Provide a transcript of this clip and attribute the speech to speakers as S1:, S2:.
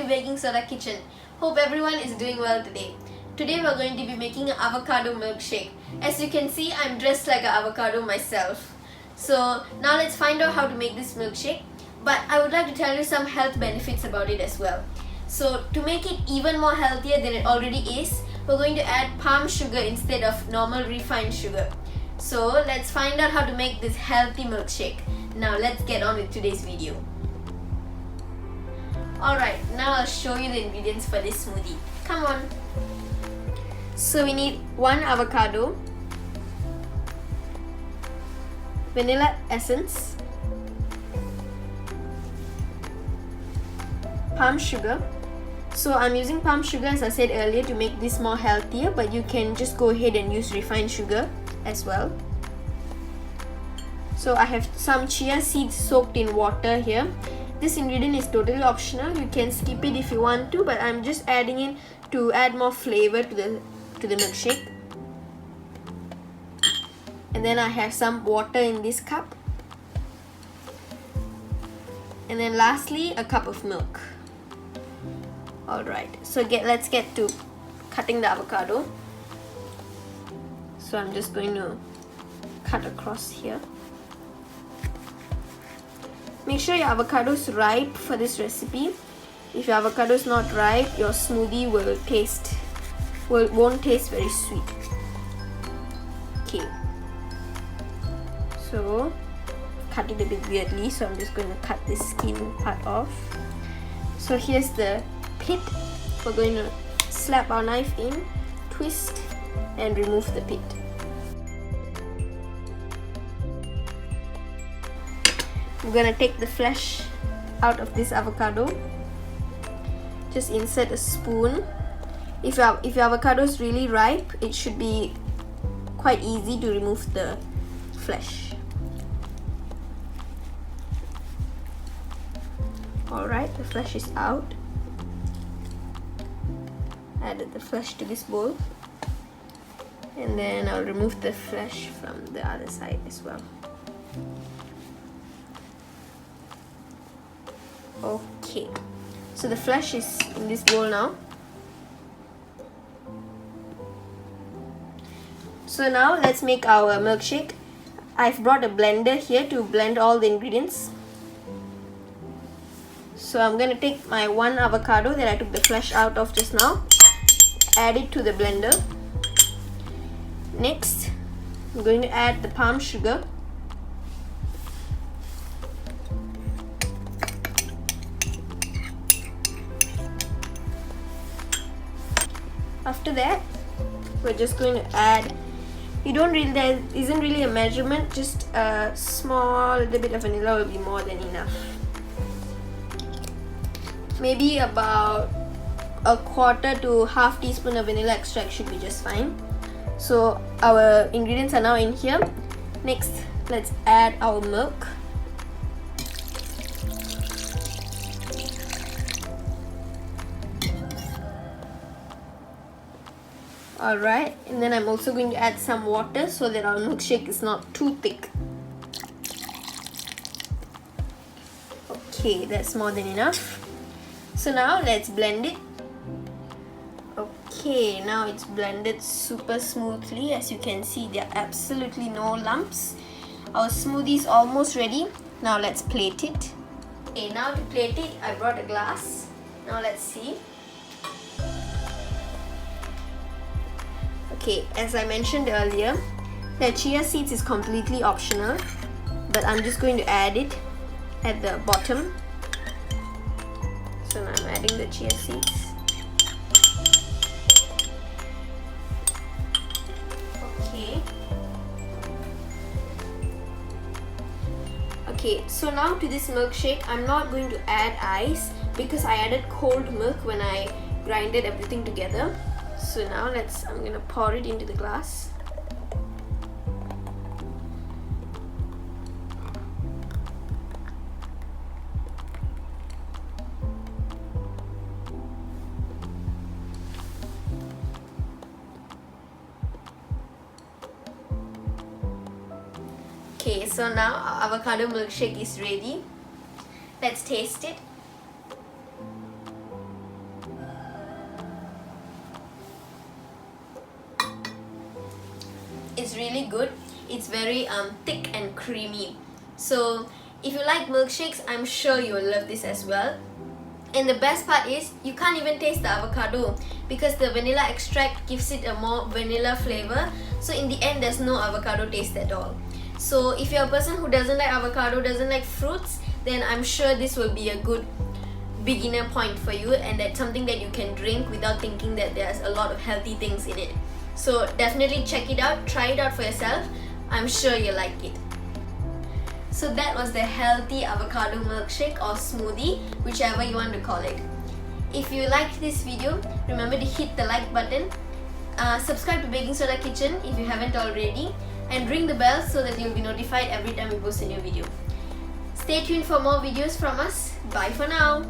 S1: Baking Soda Kitchen. Hope everyone is doing well today. Today we're going to be making an avocado milkshake. As you can see, I'm dressed like an avocado myself. So now let's find out how to make this milkshake. But I would like to tell you some health benefits about it as well. So to make it even more healthier than it already is, we're going to add palm sugar instead of normal refined sugar. So let's find out how to make this healthy milkshake. Now let's get on with today's video. Alright, now I'll show you the ingredients for this smoothie. Come on. So we need 1 avocado, vanilla essence, palm sugar. So I'm using palm sugar as I said earlier to make this more healthier, but you can just go ahead and use refined sugar as well. So I have some chia seeds soaked in water here. This ingredient is totally optional. You can skip it if you want to, but I'm just adding it to add more flavor to the milkshake. And then I have some water in this cup. And then lastly, a cup of milk. Alright, so let's get to cutting the avocado. So I'm just going to cut across here. Make sure your avocado is ripe for this recipe. If your avocado is not ripe, your smoothie won't taste very sweet. Okay. So cut it a bit weirdly, so I'm just going to cut this skin part off. So here's the pit. We're going to slap our knife in, twist, and remove the pit. I'm gonna take the flesh out of this avocado. Just insert a spoon. If your avocado is really ripe, it should be quite easy to remove the flesh. Alright, the flesh is out. Added the flesh to this bowl. And then I'll remove the flesh from the other side as well. Okay, so the flesh is in this bowl now. So now let's make our milkshake. I've brought a blender here to blend all the ingredients. So I'm going to take my 1 avocado that I took the flesh out of just now, add it to the blender. Next, I'm going to add the palm sugar. After that, we're just going to add, there isn't really a measurement, just a small little bit of vanilla will be more than enough. Maybe about a 1/4 to 1/2 teaspoon of vanilla extract should be just fine. So our ingredients are now in here. Next, let's add our milk. Alright, and then I'm also going to add some water so that our milkshake is not too thick. Okay, that's more than enough. So now let's blend it. Okay, now it's blended super smoothly. As you can see, there are absolutely no lumps. Our smoothie is almost ready. Now let's plate it. Okay, now to plate it, I brought a glass. Now let's see. Okay, as I mentioned earlier, the chia seeds is completely optional, but I'm just going to add it at the bottom. So now I'm adding the chia seeds. Okay. Okay, so now to this milkshake, I'm not going to add ice because I added cold milk when I grinded everything together. So now I'm going to pour it into the glass. Okay, so now our avocado milkshake is ready. Let's taste it. It's really good. It's very thick and creamy. So if you like milkshakes, I'm sure you will love this as well. And the best part is you can't even taste the avocado because the vanilla extract gives it a more vanilla flavor. So in the end, there's no avocado taste at all. So if you're a person who doesn't like avocado, doesn't like fruits, then I'm sure this will be a good beginner point for you, and that's something that you can drink without thinking that there's a lot of healthy things in it. So definitely check it out, try it out for yourself. I'm sure you like it. So that was the healthy avocado milkshake or smoothie, whichever you want to call it. If you liked this video, remember to hit the like button, subscribe to Baking Soda Kitchen if you haven't already, and ring the bell so that you'll be notified every time we post a new video. Stay tuned for more videos from us. Bye for now.